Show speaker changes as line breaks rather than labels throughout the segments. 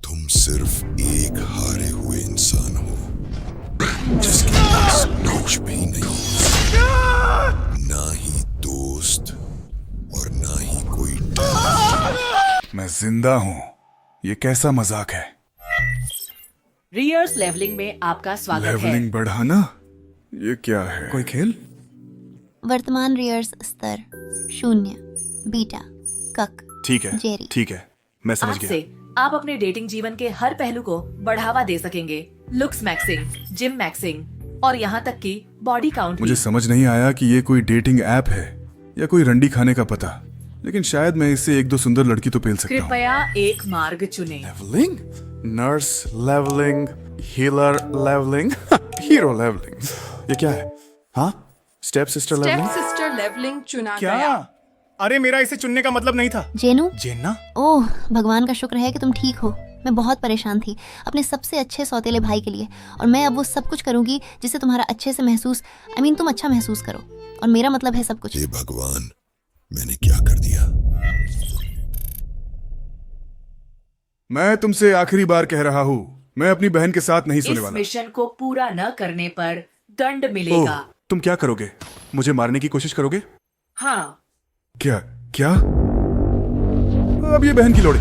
तुम सिर्फ एक हारे हुए इंसान हो जिसके पास कुछ भी नहीं, ना ही दोस्त और ना ही कोई डर।
मैं जिंदा हूँ। ये कैसा मजाक है?
रियर्स लेवलिंग में आपका स्वागत है।
लेवलिंग बढ़ाना? ये क्या है? कोई खेल?
वर्तमान रियर्स स्तर 0, बीटा, कक,
ठीक है,
जेरी।
ठीक है, मैं समझ
आज
गया।
से आप अपने डेटिंग जीवन के हर पहलू को बढ़ावा दे सकेंगे। लुक्स मैक्सिंग, जिम मैक्सिंग और यहाँ तक कि बॉडी काउंट।
मुझे समझ नहीं आया कि ये कोई डेटिंग ऐप है या कोई रंडी खाने का पता, लेकिन शायद मैं इससे एक दो सुंदर लड़की तो पेल सकता हूँ।
कृपया एक मार्ग चुनें।
Levelling, nurse levelling, healer levelling, hero levelling. ये क्या है? हाँ, step sister levelling.
Sister levelling चुना
क्या?
गया।
अरे मेरा इसे चुनने का मतलब नहीं था।
जेनू,
जेन्ना?
ओह भगवान का शुक्र है कि तुम ठीक हो। मैं बहुत परेशान थी अपने सबसे अच्छे सौतेले भाई के लिए, और मैं अब वो सब कुछ करूंगी जिससे तुम्हारा अच्छे से महसूस तुम अच्छा महसूस करो, और मेरा मतलब है सब कुछ।
हे भगवान, मैंने क्या कर दिया?
मैं तुमसे आखिरी बार कह रहा हूँ, मैं अपनी बहन के साथ नहीं सोने
इस
वाला।
मिशन को पूरा न करने पर दंड मिलेगा।
ओह, तुम क्या करोगे? मुझे मारने की कोशिश करोगे?
हाँ,
क्या क्या? अब ये बहन की लोड़ी,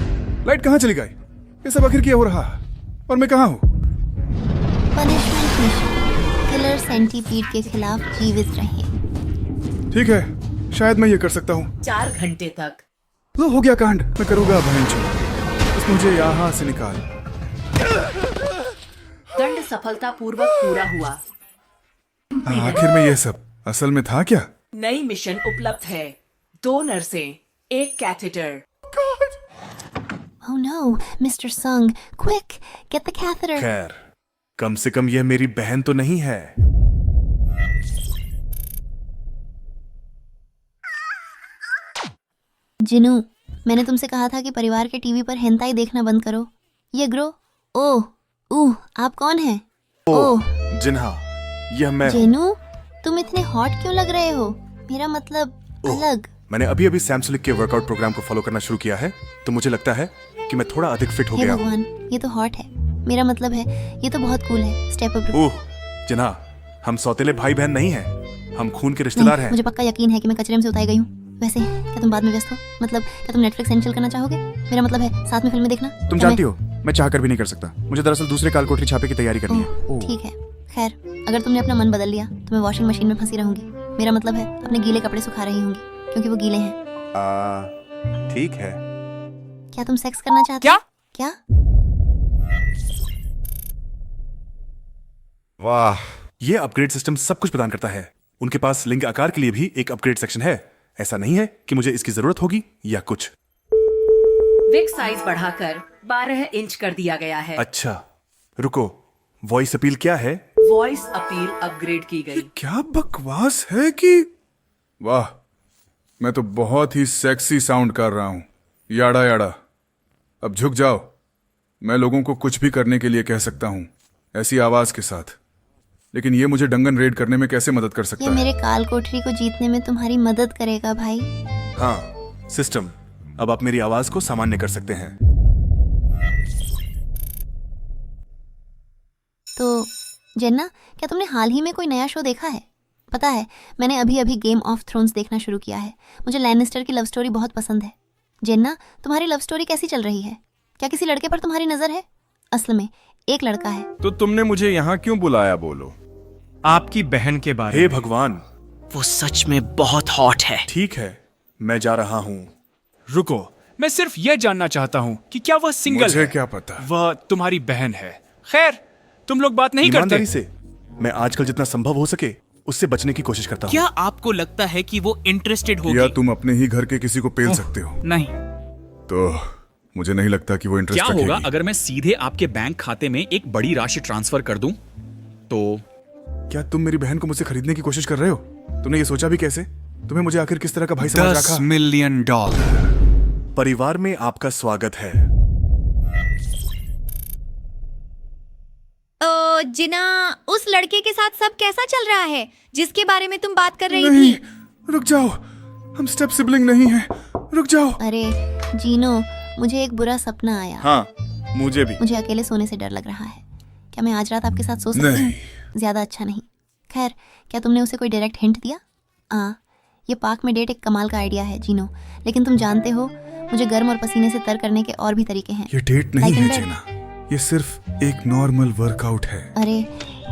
लाइट कहाँ चली गई? ये सब आखिर क्या हो रहा है? और मैं कहाँ हूँ?
पनिशमेंट मिशन, किलर सेंटीपीड के खिलाफ जीवित रहे।
ठीक है, शायद मैं ये कर सकता हूँ।
4 घंटे तक।
तो हो गया कांड, मैं करूँगा बहन चो। बस मुझे यहाँ से निकाल।
दंड सफलतापूर्वक पूरा हुआ।
आखिर में ये सब असल में था क्या?
नई मिशन उपलब्ध है। 2 नर्सें, 1 catheter.
Oh no, Mr. Sung, quick, get the catheter.
खैर, कम से कम यह मेरी बहन तो नहीं है।
जिनू, मैंने तुमसे कहा था कि परिवार के टीवी पर हेंताई देखना बंद करो। ये ग्रो, आप कौन हैं? ओह,
जिन्हा, यह मैं हूँ।
जेनू, तुम इतने हॉट क्यों लग रहे हो? मेरा मतलब अलग।
मैंने अभी अभी सैमसलिक के वर्कआउट प्रोग्राम को फॉलो करना शुरू किया है, तो मुझे लगता है कि मैं थोड़ा अधिक फिट हो
हे
गया हूँ।
भगवान, ये तो हॉट है। मेरा मतलब है ये तो बहुत कूल है। Step up.
ओह, जिन्हा, हम सौतेले भाई बहन नहीं हैं, हम खून के रिश्तेदार हैं।
मुझे पक्का यकीन है कि मैं कचरे में से उताई गई हूँ। वैसे क्या तुम बाद में व्यस्त हो? मतलब क्या तुम नेटफ्लिक्स एंड चिल करना चाहोगे? मेरा मतलब है साथ में फिल्में देखना।
तुम जानती हो, मैं चाहकर भी नहीं कर सकता। मुझे दरअसल दूसरे काल कोठरी छापे की तैयारी करनी है।
ओह, ठीक है। खैर, अगर तुमने अपना मन बदल लिया तो मैं वॉशिंग मशीन में फंसी रहूंगी। मेरा मतलब है अपने गीले कपड़े सुखा रही होंगी, क्योंकि वो गीले हैं।
ठीक है।
क्या तुम सेक्स करना चाहते हो? क्या?
वाह, ये अपग्रेड सिस्टम सब कुछ प्रदान करता है। उनके पास लिंग आकार के लिए भी एक अपग्रेड सेक्शन है। ऐसा नहीं है कि मुझे इसकी जरूरत होगी या कुछ।
विग साइज बढ़ाकर 12 इंच कर दिया गया है।
अच्छा, रुको, वॉइस अपील क्या है?
वॉइस अपील अपग्रेड की गई।
क्या बकवास है कि वाह, मैं तो बहुत ही सेक्सी साउंड कर रहा हूँ। याड़ा याड़ा, अब झुक जाओ। मैं लोगों को कुछ भी करने के लिए कह सकता हूँ ऐसी आवाज के साथ, लेकिन ये मुझे डंगन रेड करने में कैसे मदद कर सकता
ये
है?
मेरे काल कोठरी को जीतने में तुम्हारी मदद करेगा भाई।
हाँ, सिस्टम, अब आप मेरी आवाज को सामान्य कर सकते हैं।
तो जेन्ना, क्या तुमने हाल ही में कोई नया शो देखा है? पता है, मैंने अभी अभी गेम ऑफ थ्रोन्स देखना शुरू किया है। मुझे लैनिस्टर की लव स्टोरी बहुत पसंद है। जेन्ना, तुम्हारी लव स्टोरी कैसी चल रही है? क्या किसी लड़के पर तुम्हारी नजर है? असल में एक लड़का है।
तो तुमने मुझे यहाँ क्यों बुलाया? बोलो।
आपकी बहन के बारे
हे
में।
भगवान,
वो सच में बहुत हॉट है।
ठीक है, मैं जा रहा हूँ।
रुको, मैं सिर्फ यह जानना चाहता हूँ कि क्या वह सिंगल
मुझे
है?
क्या पता?
वह तुम्हारी बहन है। खैर, तुम लोग बात नहीं
ईमानदारी
करते।
से मैं आजकल जितना संभव हो सके उससे बचने की कोशिश करता हूँ।
क्या आपको लगता है कि वो इंटरेस्टेड
या
होगी?
तुम अपने ही घर के किसी को पेल सकते हो?
नहीं।
तो मुझे नहीं लगता कि वो इंटरेस्ट
क्या
रखेगी।
होगा अगर मैं सीधे आपके बैंक खाते में एक बड़ी राशि ट्रांसफर कर दूं? तो
क्या तुम मेरी बहन को मुझसे खरीदने की कोशिश कर रहे हो? तुमने ये सोचा भी कैसे? तुम्हें मुझे आखिर किस तरह का भाई समझ रखा?
$10 मिलियन।
परिवार में आपका स्वागत है।
जिना, उस लड़के के साथ सब कैसा चल रहा है जिसके बारे में तुम बात कर रही
नहीं,
थी?
रुक जाओ, हम स्टेप सिबलिंग नहीं हैं। रुक जाओ।
अरे जीनो, मुझे एक बुरा सपना आया।
हाँ, मुझे भी।
मुझे अकेले सोने से डर लग रहा है। क्या मैं आज रात आपके साथ सो सकती हूँ?
नहीं।
ज्यादा अच्छा नहीं। खैर, क्या तुमने उसे कोई डायरेक्ट हिंट दिया? ये पार्क में डेट एक कमाल का आइडिया है जीनो, लेकिन तुम जानते हो मुझे गर्म और पसीने से तर करने के और भी तरीके हैं।
ये डेट नहीं
Like in
है
bed.
जेना, ये सिर्फ एक नॉर्मल वर्कआउट है।
अरे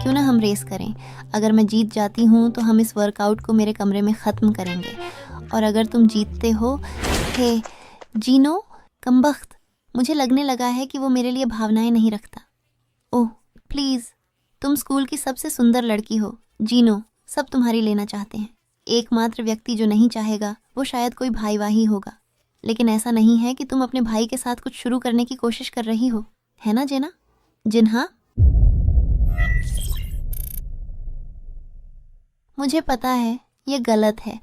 क्यों ना हम रेस करें। अगर मैं जीत जाती हूँ तो हम इस वर्कआउट को मेरे कमरे में ख़त्म करेंगे, और अगर तुम जीतते हो, हे जीनो कमबख्त, मुझे लगने लगा है कि वो मेरे लिए भावनाएं नहीं रखता। ओह प्लीज़, तुम स्कूल की सबसे सुंदर लड़की हो जीनो, सब तुम्हारी लेना चाहते हैं। एकमात्र व्यक्ति जो नहीं चाहेगा वो शायद कोई भाई वाही होगा, लेकिन ऐसा नहीं है कि तुम अपने भाई के साथ कुछ शुरू करने की कोशिश कर रही हो, है ना जेना? जिन्हा, मुझे पता है ये गलत है,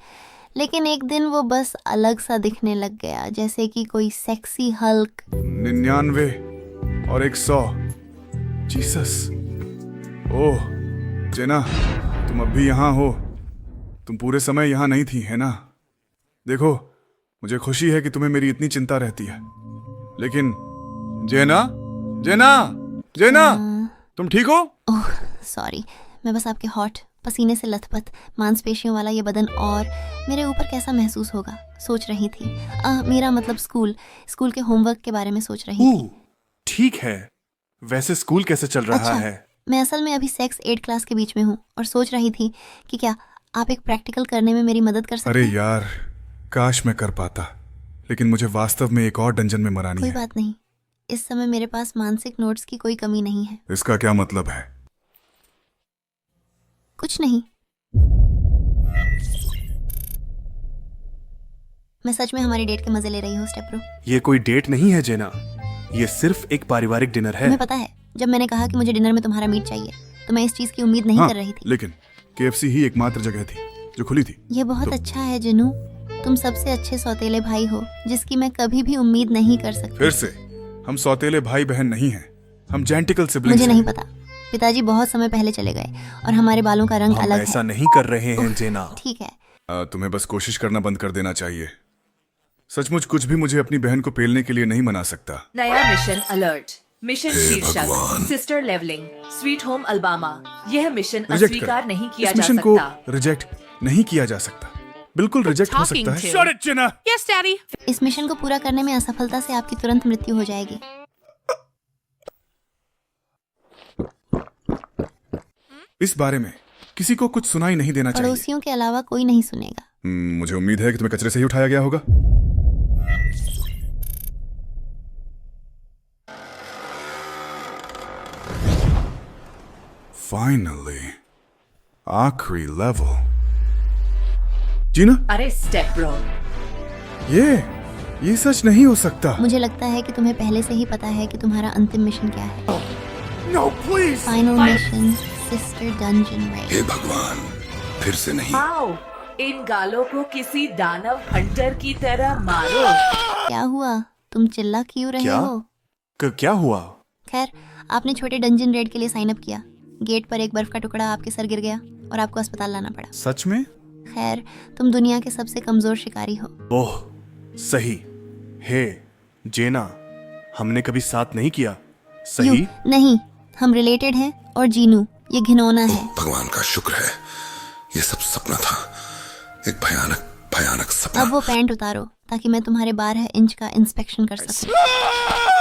लेकिन एक दिन वो बस अलग सा दिखने लग गया, जैसे कि कोई सेक्सी हल्क।
99 और 100। जीसस। ओह जेना, तुम अब भी यहाँ हो। तुम पूरे समय यहाँ नहीं थी, है ना? देखो, मुझे खुशी है कि तुम्हें मेरी इतनी चिंता रहती है, लेकिन जेना, जेना, जेना, तुम ठीक हो?
ओह सॉरी, मैं बस आपके हॉट, पसीने से लथपथ, मांसपेशियों वाला ये बदन और मेरे ऊपर कैसा महसूस होगा सोच रही थी। मेरा मतलब स्कूल के होमवर्क के बारे में सोच रही थी।
ठीक है, वैसे स्कूल कैसे चल रहा
अच्छा,
है?
मैं असल में अभी सेक्स 8 क्लास के बीच में हूँ और सोच रही थी कि क्या आप एक प्रैक्टिकल करने में मेरी मदद कर सकते
अरे
हैं?
यार, काश मैं कर पाता, लेकिन मुझे वास्तव में एक और डंजन में मरानी
कोई
है।
बात नहीं, इस समय मेरे पास मानसिक नोट्स की कोई कमी नहीं है।
इसका क्या मतलब है?
कुछ नहीं, मैं सच में हमारी डेट के मजे ले रही हूँ स्टेप्रो।
ये कोई डेट नहीं है जेना, ये सिर्फ एक पारिवारिक डिनर है।
तुम्हें पता है, जब मैंने कहा कि मुझे डिनर में तुम्हारा मीट चाहिए तो मैं इस चीज की उम्मीद नहीं
हाँ,
कर रही थी।
लेकिन KFC ही एकमात्र जगह थी जो खुली थी।
ये बहुत अच्छा है जिनू, तुम सबसे अच्छे सौतेले भाई हो जिसकी मैं कभी भी उम्मीद नहीं कर सकती।
फिर से, हम सौतेले भाई बहन नहीं हैं, हम जेंटिकल सिबलिंग्स
मुझे
हैं।
नहीं पता, पिताजी बहुत समय पहले चले गए और हमारे बालों का रंग
हम
अलग
ऐसा
है।
नहीं कर रहे हैं जेना।
ठीक है,
तुम्हें बस कोशिश करना बंद कर देना चाहिए। सचमुच कुछ भी मुझे अपनी बहन को पेलने के लिए नहीं मना सकता।
नया मिशन अलर्ट। मिशन शीर्षक sister levelling, sweet home Alabama. यह मिशन
रिजेक्ट
अस्वीकार
कर।
नहीं किया
इस
जा
मिशन को
सकता।
रिजेक्ट नहीं किया जा सकता। बिल्कुल रिजेक्ट हो सकता है।
Shut it, Jenna!
Yes daddy.
इस मिशन को पूरा करने में असफलता से आपकी तुरंत मृत्यु हो जाएगी।
इस बारे में किसी को कुछ सुनाई नहीं देना चाहिए।
पड़ोसियों के अलावा कोई नहीं सुनेगा।
मुझे उम्मीद है कि तुम्हें कचरे से ही उठाया गया होगा। फाइनली, आखिरी लेवल। जीना,
अरे स्टेप ब्रो,
ये सच नहीं हो सकता।
मुझे लगता है कि तुम्हें पहले से ही पता है कि तुम्हारा अंतिम मिशन क्या है।
No please.
Final mission, sister dungeon raid.
हे भगवान, फिर से नहीं।
आओ, इन गालों को किसी दानव हंटर की तरह मारो।
क्या हुआ, तुम चिल्ला क्यों रहे
क्या?
हो?
क्या हुआ?
खैर, आपने छोटे डंजन रेड के लिए साइन अप किया। गेट पर एक बर्फ का टुकड़ा आपके सर गिर गया और आपको अस्पताल लाना पड़ा।
सच में?
खैर, तुम दुनिया के सबसे कमजोर शिकारी हो।
ओह सही। हे जेना, हमने कभी साथ नहीं किया, सही?
यू, नहीं, हम रिलेटेड हैं और जीनू, ये घिनौना है।
भगवान का शुक्र है, ये सब सपना था, एक भयानक भयानक सपना।
अब वो पैंट उतारो ताकि मैं तुम्हारे 12 इंच का इंस्पेक्शन कर सकूं।